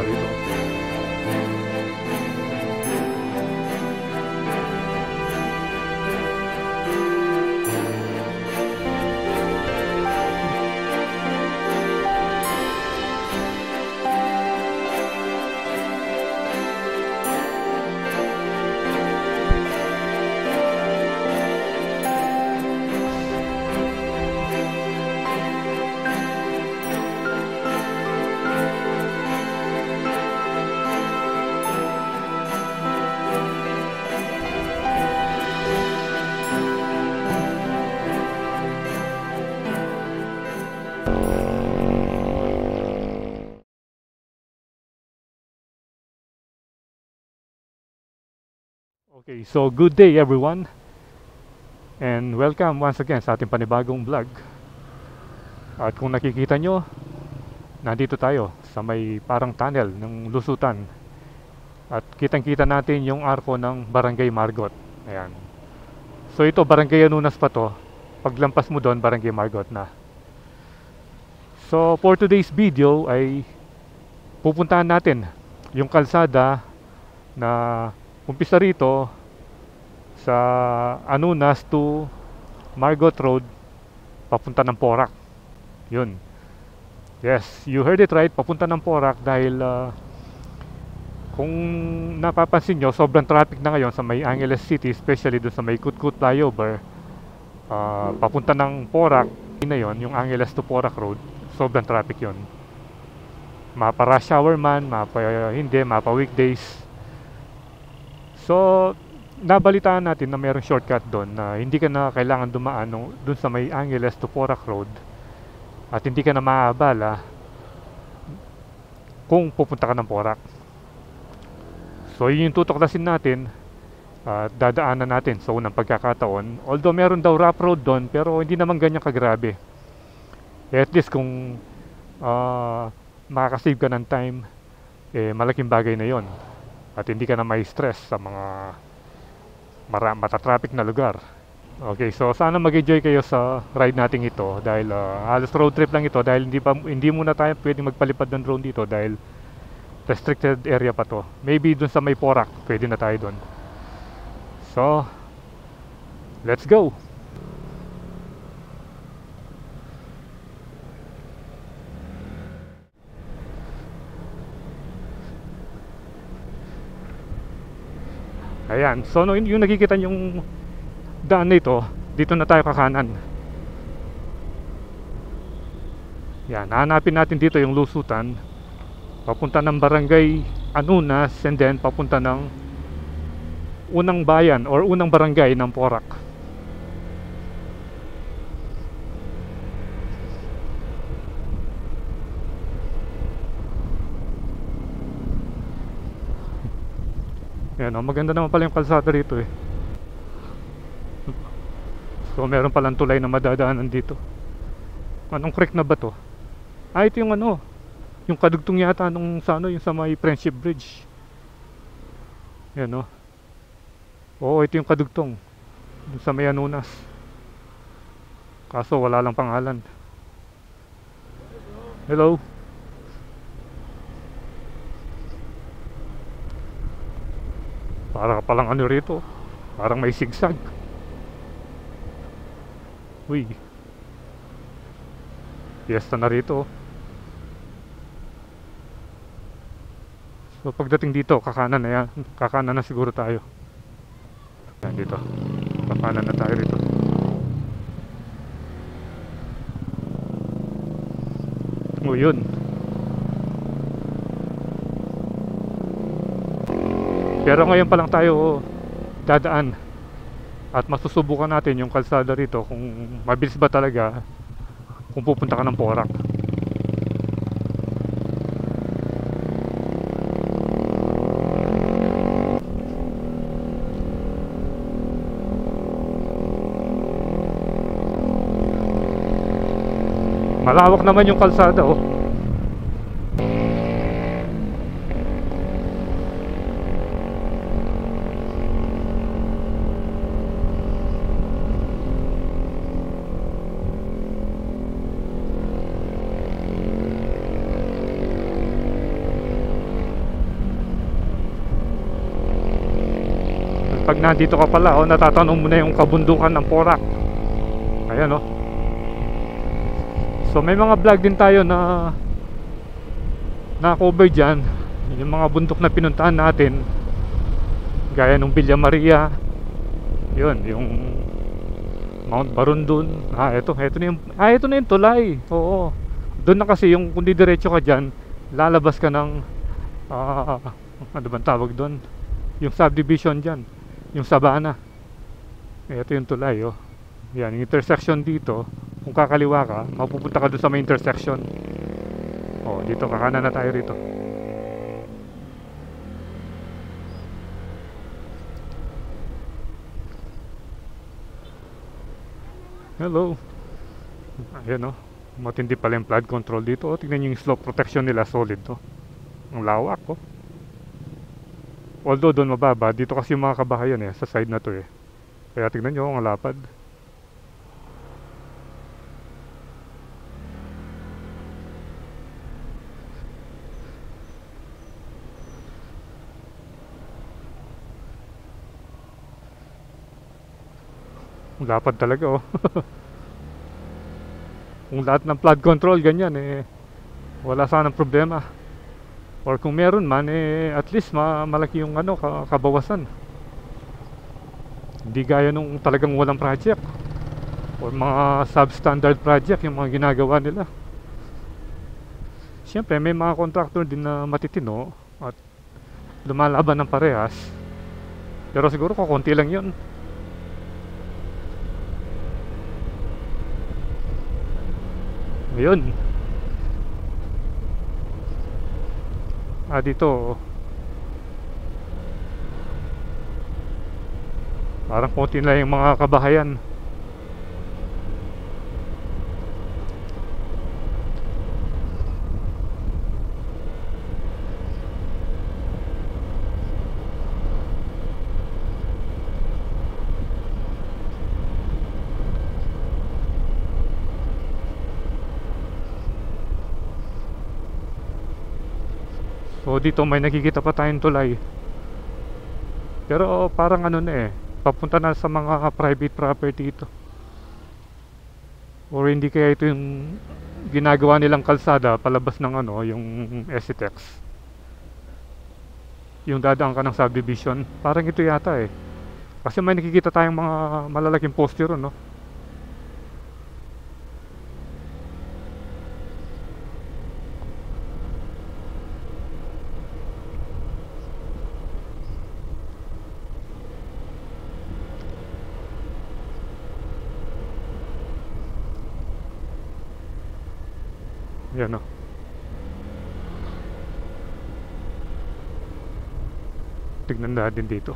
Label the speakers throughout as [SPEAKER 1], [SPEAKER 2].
[SPEAKER 1] na rito. Okay, so good day everyone and welcome once again sa ating panibagong vlog. At kung nakikita nyo, nandito tayo sa may parang tunnel ng lusutan. At kitang kita natin yung arko ng Barangay Margot. Ayan. So ito, Barangay Anunas pa to. Paglampas mo doon, Barangay Margot na. So for today's video ay pupuntahan natin yung kalsada na umpisa rito sa Anunas to Margot Road papunta ng Porac. Yun. Yes, you heard it right, papunta ng Porac dahil kung napapansin nyo, sobrang traffic na ngayon sa may Angeles City, especially doon sa may Kutkut flyover. Papunta ng Porac na yon, yung Angeles to Porac Road, sobrang traffic yon. Mapa rush hour man, mapa hindi, mapa weekdays. So nabalitaan natin na mayroong shortcut doon na hindi ka na kailangan dumaan doon sa may Angeles to Porac Road at hindi ka na maaabala kung pupunta ka ng Porac. So yun yung tutuklasin natin at dadaanan natin sa unang pagkakataon. Although meron daw rough road doon, pero hindi naman ganyan kagrabe. At least kung makakasave ka ng time, malaking bagay na yon. At hindi ka na may stress sa mga matatraffic na lugar. Okay, so sana mag-enjoy kayo sa ride natin ito dahil halos road trip lang ito dahil hindi muna tayo pwedeng magpalipad ng drone dito dahil restricted area pa to. Maybe dun sa may Porac, pwede na tayo dun. So, let's go! Ayan, so yung nakikita yung daan na ito, dito na tayo kakanan. Yan, hanapin natin dito yung lusutan papunta ng Barangay Anunas and then papunta ng unang bayan or unang barangay ng Porac. Yan, maganda naman pala yung kalsada rito eh. So meron palang tulay na madadaanan dito. Anong creek na ba to? Ito yung yung kadugtong yata nung yung sa may Friendship Bridge. Yan Oo, ito yung kadugtong dun sa may Anunas. Kaso wala lang pangalan. Hello. Para palang rito. Parang may sigsag. Uy. Fiesta na rito. So pagdating dito, kakanan na yan. Kakanan na siguro tayo. Yan dito. Kakanan na tayo rito. O yun. Pero ngayon pa lang tayo dadaan. At masusubukan natin yung kalsada rito kung mabilis ba talaga kung pupunta ka ng Porac. Malawak naman yung kalsada nandito ka pala, oh, natatanong mo na yung kabundukan ng Porac. Ayan, oh. So may mga vlog din tayo na cover dyan, yung mga bundok na pinuntahan natin, gaya nung Villa Maria, yun, yung Mount Barundun. Ito na yung tulay. Oo, doon na kasi yung, kung didiretso ka dyan, lalabas ka ng ano bang tawag doon, yung subdivision dyan, yung Sabana. Ito yung tulay, oh. Yan, yung intersection dito, kung kakaliwa ka, mapupunta ka doon sa may intersection. Oh, dito kakanan na tayo rito. Hello. Ayan, oh. Matindi pala yung flood control dito, oh. Tingnan nyo yung slope protection nila, solid, oh. Ang lawak, oh. Although doon mababa, dito kasi yung mga kabahayan, sa side na to, kaya tingnan nyo, ang lapad. Ang lapad talaga, oh. Kung lahat ng flood control ganyan, wala sanang problema. Or kung meron man, at least malaki yung kabawasan. Hindi gaya nung talagang walang project, or mga substandard project yung mga ginagawa nila. Siyempre may mga contractor din na matitino at lumalaban ng parehas, pero siguro konti lang yun. Ayun. Dito parang konti na yung mga kabahayan. So dito may nakikita pa tayong tulay, pero parang papunta na sa mga private property ito. Or hindi kaya ito yung ginagawa nilang kalsada palabas ng yung SCTEX, yung dadaan ka ng subdivision. Parang ito yata, kasi may nakikita tayong mga malalaking poste ron, no? Yan, no? Tignan natin dito.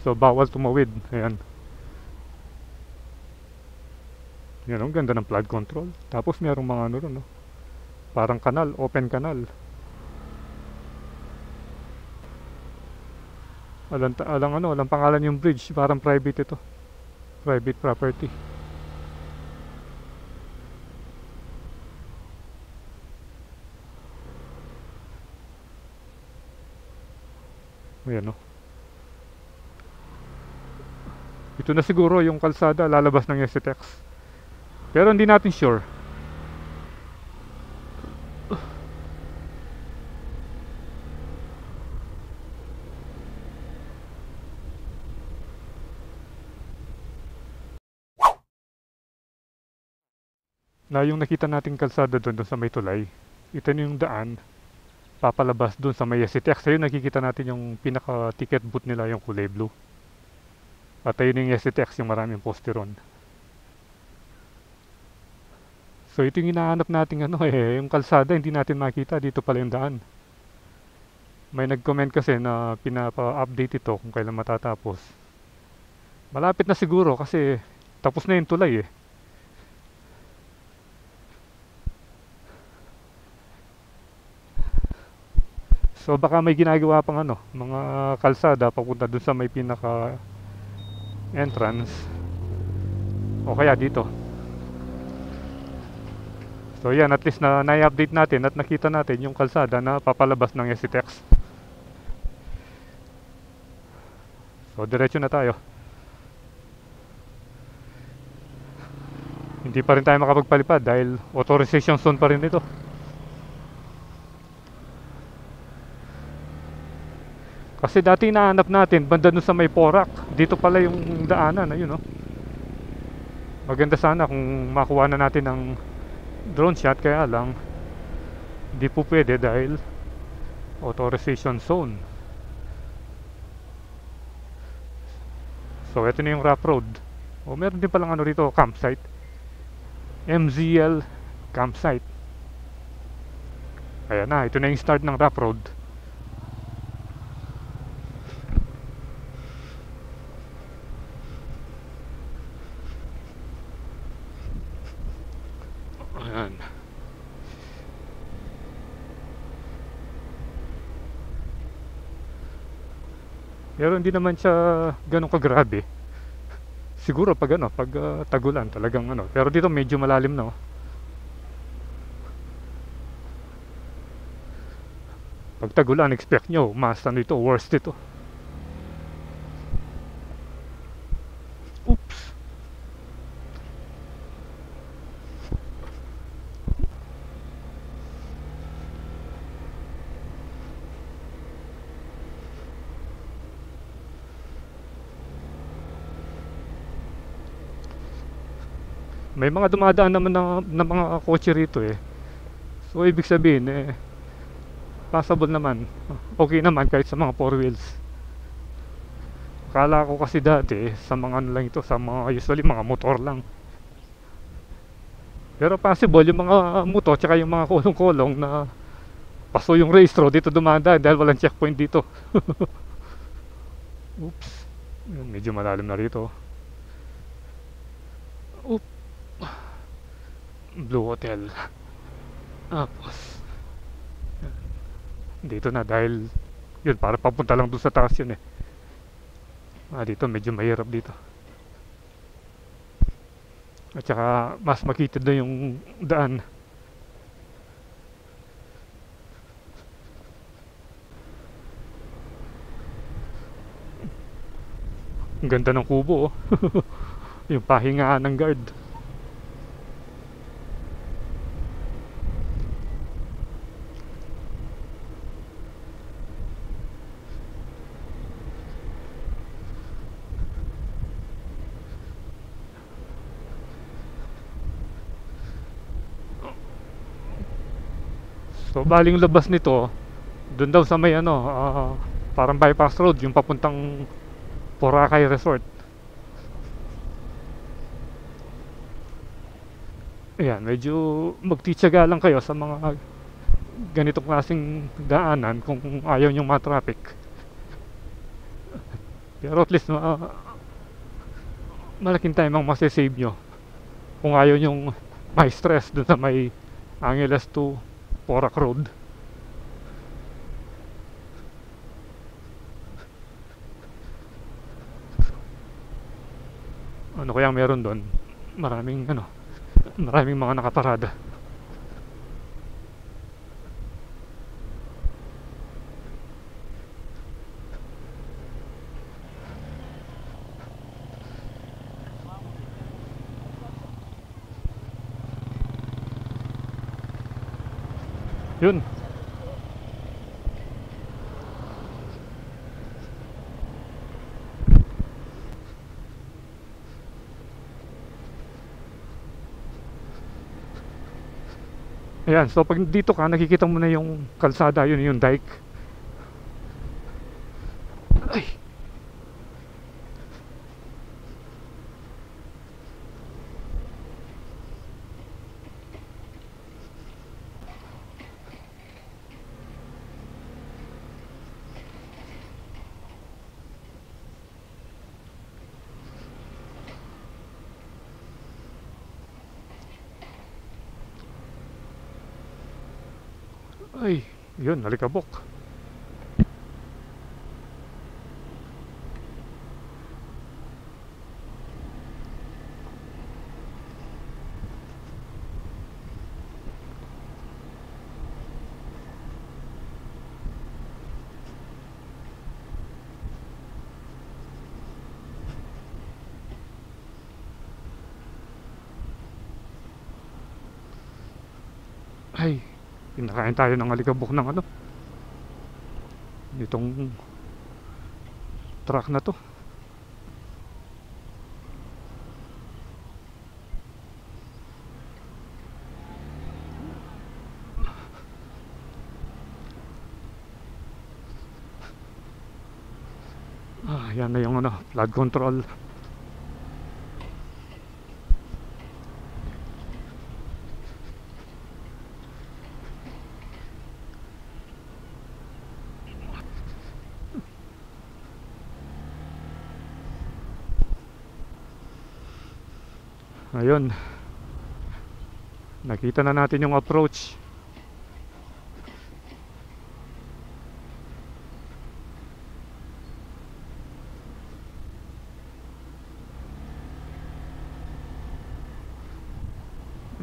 [SPEAKER 1] So bawal tumawid. Ayan. Yan, ang ganda ng flood control. Tapos mayroong mga ron, no? Parang kanal, open kanal. Alang pangalan yung bridge, parang private ito. Private property. Ayan, no? Ito na siguro yung kalsada lalabas ng SCTEX, pero hindi natin sure. Na yung nakita nating kalsada doon sa may tulay, ito na yung daan papalabas doon sa may SCTEX. Ayun, nakikita natin yung pinaka ticket booth nila, yung kulay blue. At ayun yung SCTEX, yung maraming poste ron. So ito yung hinahanap natin yung kalsada, hindi natin makita. Dito pala yung daan. May nag-comment kasi na pinapa-update ito kung kailan matatapos. Malapit na siguro kasi tapos na yung tulay, So baka may ginagawa pang mga kalsada papunta dun sa may pinaka entrance, o kaya dito. So yan, at least na i-update natin at nakita natin yung kalsada na papalabas ng SCTEX. So diretso na tayo. Hindi pa rin tayo makapagpalipad dahil authorization zone pa rin ito. Kasi dati nahanap natin banda dun sa may Porac. Dito pala yung daanan, ayun, no? Maganda sana kung makuha na natin ng drone shot, kaya lang hindi po pwede dahil authorization zone. So ito na yung rough road. O meron din palang ano rito, campsite. MZL campsite. Ayan na, ito na yung start ng rough road. Ayan. Pero hindi naman siya ganun kagrabe. Siguro pag ano, pag tagulan talagang ano. Pero dito medyo malalim na, oh. Pag tagulan, expect nyo, mas ano ito, worst ito. Oops. May mga dumadaan naman na mga kotse rito eh. So ibig sabihin eh, passable naman. Okay naman kahit sa mga four wheels. Akala ko kasi dati sa mga ano lang ito, sa mga usually mga motor lang. Pero possible yung mga motor tsaka yung mga kulong-kulong na paso yung race road dito dumadaan dahil walang checkpoint dito. Oops. Yun, medyo malalim na rito. Oops. Blue Hotel. Tapos dito na dahil yun para papunta lang doon sa taas yun eh. Dito medyo mahirap dito. At saka mas makita na yung daan. Ang ganda ng kubo, oh. Yung pahingaan ng guard. So baling labas nito, doon daw sa may ano, parang bypass road, yung papuntang Boracay Resort. Ayan, medyo magtitiyaga lang kayo sa mga ganitong klaseng daanan kung ayaw nyong ma-traffic. Pero at least malaking time ang masasave nyo kung ayaw nyong may stress dun sa may Angeles to Porac Road. Ano kaya meron doon? Maraming mga nakaparada. Yun. Ayan, so pag dito ka, nakikita mo na yung kalsada, yun yung dike. Ay. Ay, yun, Alikabok. Ay, pinakain tayo ng alikabok ng ano, itong truck na to. Yan na yung ano, flood control. Ayun, nakita na natin yung approach.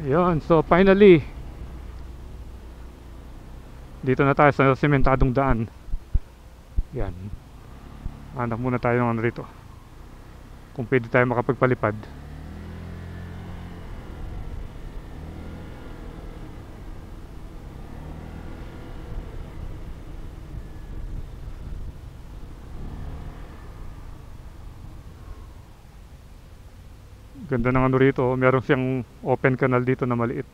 [SPEAKER 1] Ayun, so finally dito na tayo sa sementadong daan. Yan, hanap muna tayo ng ano rito, kung pwede tayo makapagpalipad. Ganda ng ano rito, meron siyang open canal dito na maliit.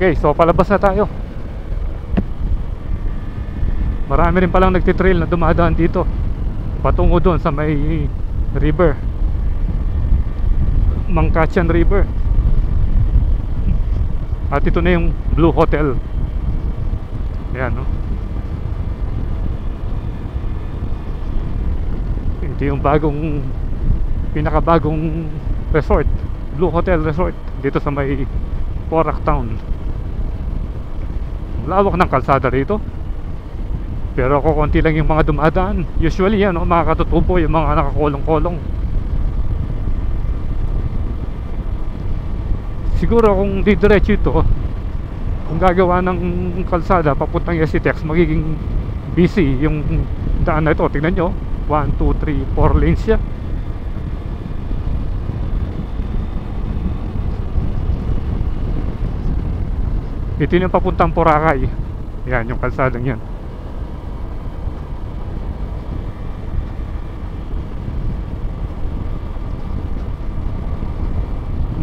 [SPEAKER 1] Okay, so palabas na tayo. Marami rin palang nagtitrail na dumadaan dito patungo doon sa may river, Mangkachan River. At ito na yung Blue Hotel. Ayan, no? Ito yung pinakabagong resort, Blue Hotel Resort, dito sa may Porac Town. Lawak ng kalsada rito, pero kukunti lang yung mga dumadaan. Usually yan, no, mga katutubo, yung mga nakakulong-kulong. Siguro kung didiretso ito, kung gagawa ng kalsada papuntang SCTEX, magiging busy yung daan na ito. Tingnan nyo, 1, 2, 3, 4 lanes siya. Ito yung papuntang Boracay. Yan, yung kalsadang yan.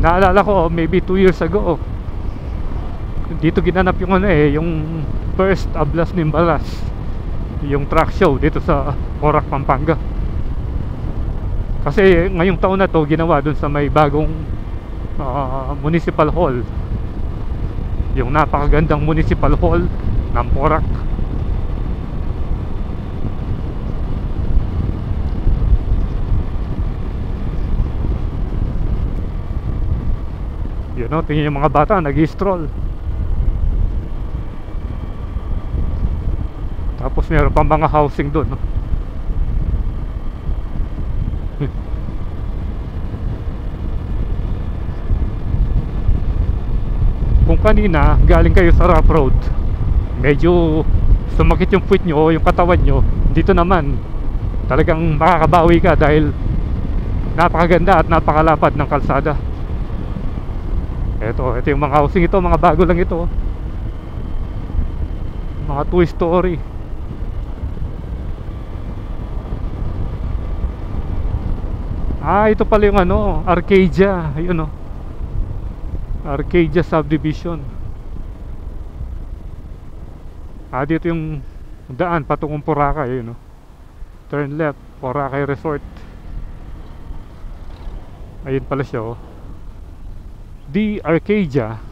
[SPEAKER 1] Naalala ko, maybe 2 years ago, dito ginanap yung ano yung first Ablas Nimbalas, yung track show dito sa Porac, Pampanga. Kasi ngayong taon na to ginawa dun sa may bagong municipal hall, yung napakagandang municipal hall ng Porac. Yun, no, tingin yung mga bata nag-i-stroll. Tapos meron pang mga housing doon, no? Kung kanina galing kayo sa rough road, medyo sumakit yung foot nyo o yung katawan nyo, dito naman talagang makakabawi ka dahil napakaganda at napakalapad ng kalsada. Ito yung mga housing ito, mga bago lang ito, mga 2-story. Ito pala yung ano, Arcadia. Ayun, no, Arcadia Subdivision. Dito yung daan patungong Boracay, yun, no? Turn left, Boracay Resort. Ayun pala siya, oh. The Arcadia